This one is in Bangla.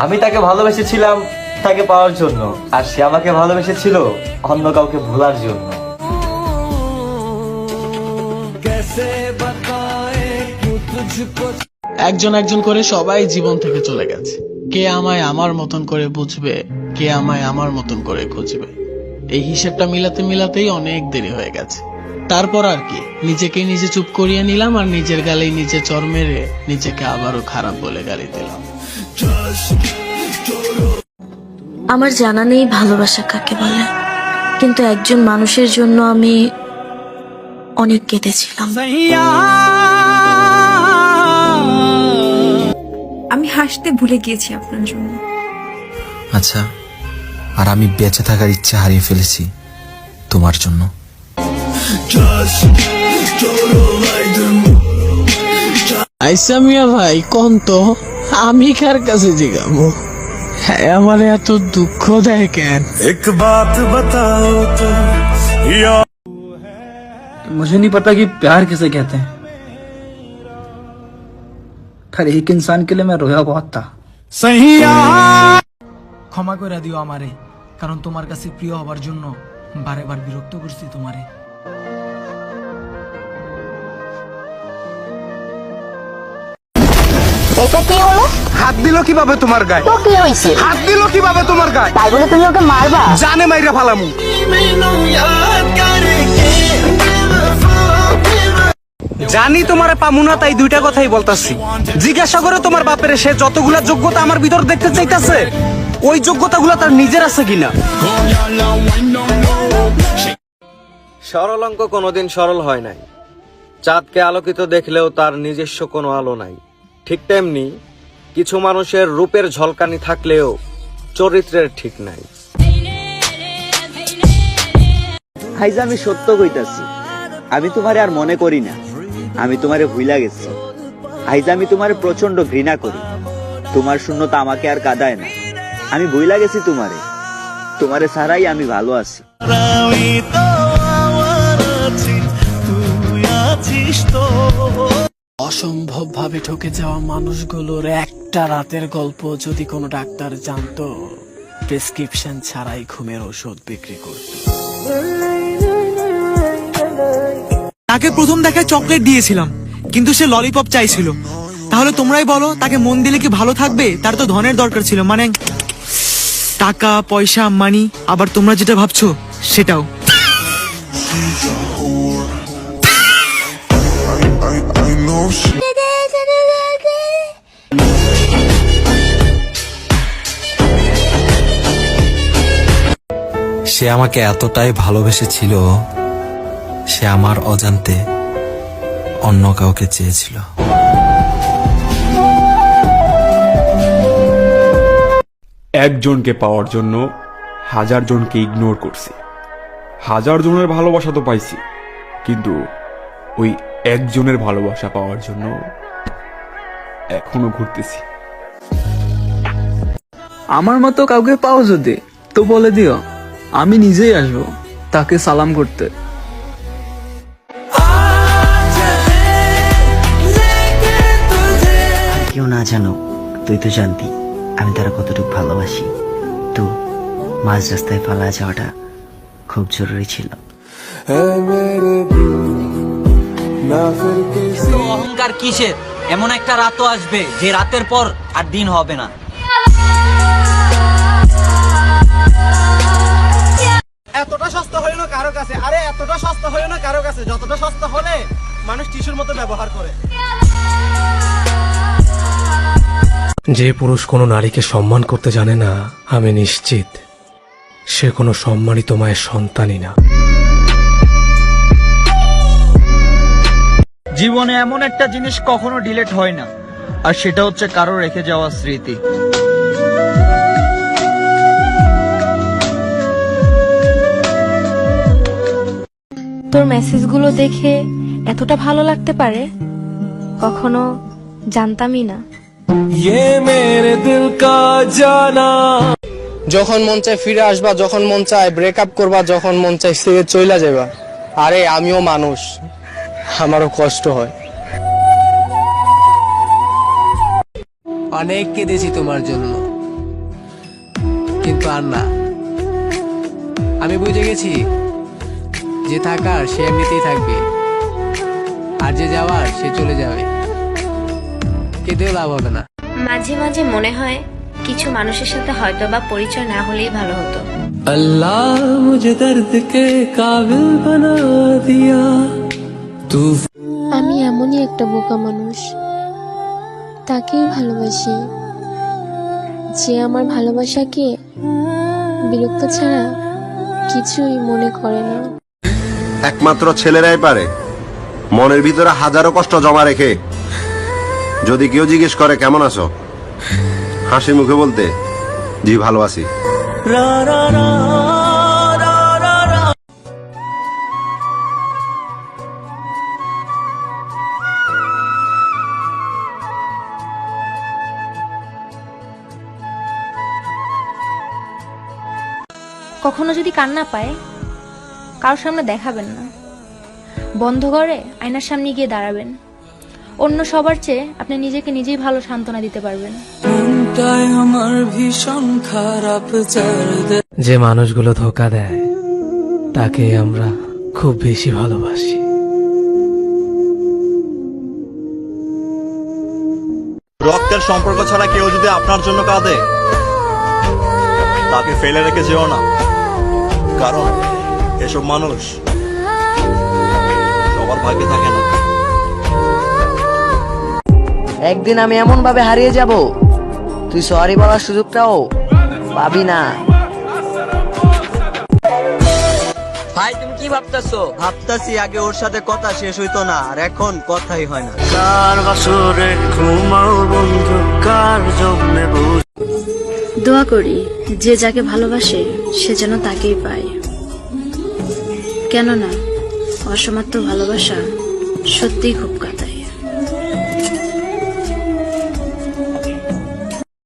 আমি তাকে ভালোবেসেছিলাম তাকে পাওয়ার জন্য, আর সে আমাকে ভালোবেসেছিল অন্য কাউকে ভোলার জন্য। একজন একজন করে সবাই জীবন থেকে চলে গেছে। কে আমায় আমার মতন করে বুঝবে, কে আমায় আমার মতন করে খুঁজবে, এই হিসেবটা মিলাতে মিলাতেই অনেক দেরি হয়ে গেছে। তারপর আর কি, নিজেকে নিজে চুপ করিয়ে নিলাম, আর নিজের গালেই নিজে চর মেরে নিজেকে আবারও খারাপ বলে গালি দিলাম। আমার জানা নেই ভালোবাসা কাকে বলে, কিন্তু একজন মানুষের জন্য আমি অনেক কেঁদেছিলাম। আমি হাসতে ভুলে গিয়েছি আপনার জন্য। আচ্ছা, আর আমি বেঁচে থাকার ইচ্ছা হারিয়ে ফেলেছি তোমার জন্য। আইসা মিয়া ভাই, কোন তো আমি কার কাছে জিগাবো? হ্যাঁ, আমার এত দুঃখ দেয় কেন? मुझे नहीं पता कि प्यार किसे कहते हैं, पर एक इंसान के लिए मैं रोया बहुत था। ক্ষমা করে দিও আমারে, কারণ তোমার কাছে প্রিয় হবার জন্য বারে বার বিরক্ত করছি তোমারে। এটা কি হলো? হাত দিল কিভাবে তোমার গায়ে? তো কি হইছে? হাত দিল কিভাবে তোমার গায়ে? তাই বলে তুমি ওকে মারবা? জানে মাইরা ফালামু। জানি তোমারে পামু না, তাই দুইটা কথাই বলতাছি। জিজ্ঞাসা করে তোমার বাপের, সে যতগুলা যোগ্যতা আমার ভিতর দেখতে চাইতাছে, ওই যোগ্যতাগুলো তার নিজের আছে কিনা। সরল অঙ্ক কোনোদিন সরল হয় নাই। চাঁদকে আলোকিত দেখলেও তার নিজস্ব কোনো আলো নাই। ঠিক তেমনি কিছু মানুষের রূপের ঝলকানি থাকলেও চরিত্রের ঠিক নাই। হাইজা, আমি সত্য কইতাছি, আমি তোমারে আর মনে করি না, আমি তোমারে ভুইলা গেছি। হাইজা, আমি তোমারে প্রচন্ড ঘৃণা করি, তোমার শূন্যতা আমাকে আর কাঁদায় না। আমি ভুইলা গেছি তোমারে, তোমারে ছাড়াই আমি ভালো আছি। অসম্ভব ভাবে ঠকে যাওয়া মানুষগুলোর একটা রাতের গল্প যদি কোনো ডাক্তার জানতো, প্রেসক্রিপশন ছাড়াই ঘুমের ওষুধ বিক্রি করত। তাকে প্রথম দেখায় চকলেট দিয়েছিলাম, কিন্তু সে ললিপপ চাইছিল। তাহলে তোমরাই বলো, তাকে মন দিলে কি ভালো থাকবে? তার তো ধনের দরকার ছিল, মানে টাকা পয়সা মানি। আবার তোমরা যেটা ভাবছো সেটাও। সে আমাকে এতটাই ভালোবেসেছিল, সে আমার অজান্তে অন্য কাউকে চেয়েছিল। একজনকে পাওয়ার জন্য হাজার জনকে ইগনোর করছি, হাজার জনের ভালোবাসা তো পাইছি, কিন্তু ওই একজনের ভালোবাসা পাওয়ার জন্য এখনো ঘুরতেছি। আমার মতো কাউকে পাও যদি, তো বলে দিও, আমি নিজেই আসবো তাকে সালাম করতে। কেউ না জানো, তুই তো জানতি আমি তারা কতটুকু ভালোবাসি। তো মাঝ রাস্তায় পালা যাওয়াটা খুব জরুরি ছিল। অহংকার কিসের? এমন একটা রাতও আসবে যে রাতের পর আর দিন হবে না। এতটা সস্তা হইল না কারো কাছে, আরে এতটা সস্তা হইল না কারো কাছে যতটা সস্তা হলে মানুষ টিস্যুর মতো ব্যবহার করে। যে পুরুষ কোনো নারীকে সম্মান করতে জানে না, আমি নিশ্চিত সে কোনো সম্মানিত মায়ের সন্তানই না। জীবনে এমন একটা জিনিস কখনো ডিলিট হয় না, আর সেটা হচ্ছে কারো রেখে যাওয়া স্মৃতি। তোর মেসেজগুলো দেখে এতটা ভালো লাগতে পারে কখনো জানতামই না। যখন মন চায় ফিরে আসবা, যখন মন চায় ব্রেকআপ করবা, যখন মন চায় ছেড়ে চইলা যাবা। আরে আমিও মানুষ, আমারও কষ্ট হয়। অনেক কেঁদেছি তোমার জন্য, কিন্তু আর না। আমি বুঝে গেছি, যে থাকার সে এমনিতেই থাকবে, আর যে যাওয়ার সে চলে যাবে, কেঁদেও লাভ হবে না। মাঝে মাঝে মনে হয় কিছু মানুষের সাথে হয়তো বা পরিচয় না হলেই ভালো হতো। আল্লাহ মুঝে দর্দ কে কাবিল বানা দিয়া তু। আমি এমনই একটা বোকা মানুষ, তাকেই ভালোবাসি যে আমার ভালোবাসাকে বিরক্ত ছাড়া কিছুই মনে করে না। একমাত্র ছেলেরাই পারে মনের ভিতরে হাজারো কষ্ট জমা রেখে যদি কেউ জিজ্ঞেস করে কেমন আছো, হাসি মুখে বলতে জি ভালো আছি। কখনো যদি কান্না পায়, কারোর সামনে দেখাবেন না, বন্ধ করে আয়নার সামনে গিয়ে দাঁড়াবেন। অন্য সবার চেয়ে আপনি নিজেকে নিজেই ভালো সান্ত্বনা দিতে পারবেন। আমার ভীষণ খারাপ। যে মানুষগুলো ধোকা দেয় তাকে আমরা খুব বেশি ভালোবাসি। রক্তের সম্পর্ক ছাড়া কেউ যদি আপনার জন্য কাঁদে, তাকে ফেলে রেখে যেও না, কারণ এসব মানুষ সবার ভাগ্যে থাকে না। একদিন আমি এমন ভাবে হারিয়ে যাব, তুই সরি বলার সুযোগটাও পাবি না। ভাই তুমি কি ভাবতেছো? ভাবতাছি আগে ওর সাথে কথা শেষ হইতো না, আর এখন কথাই হয় না। দোয়া করি যে যাকে ভালোবাসে সে যেন তাকেই পায়, কেননা অসমাপ্ত ভালোবাসা সত্যিই খুব কাঁদায়।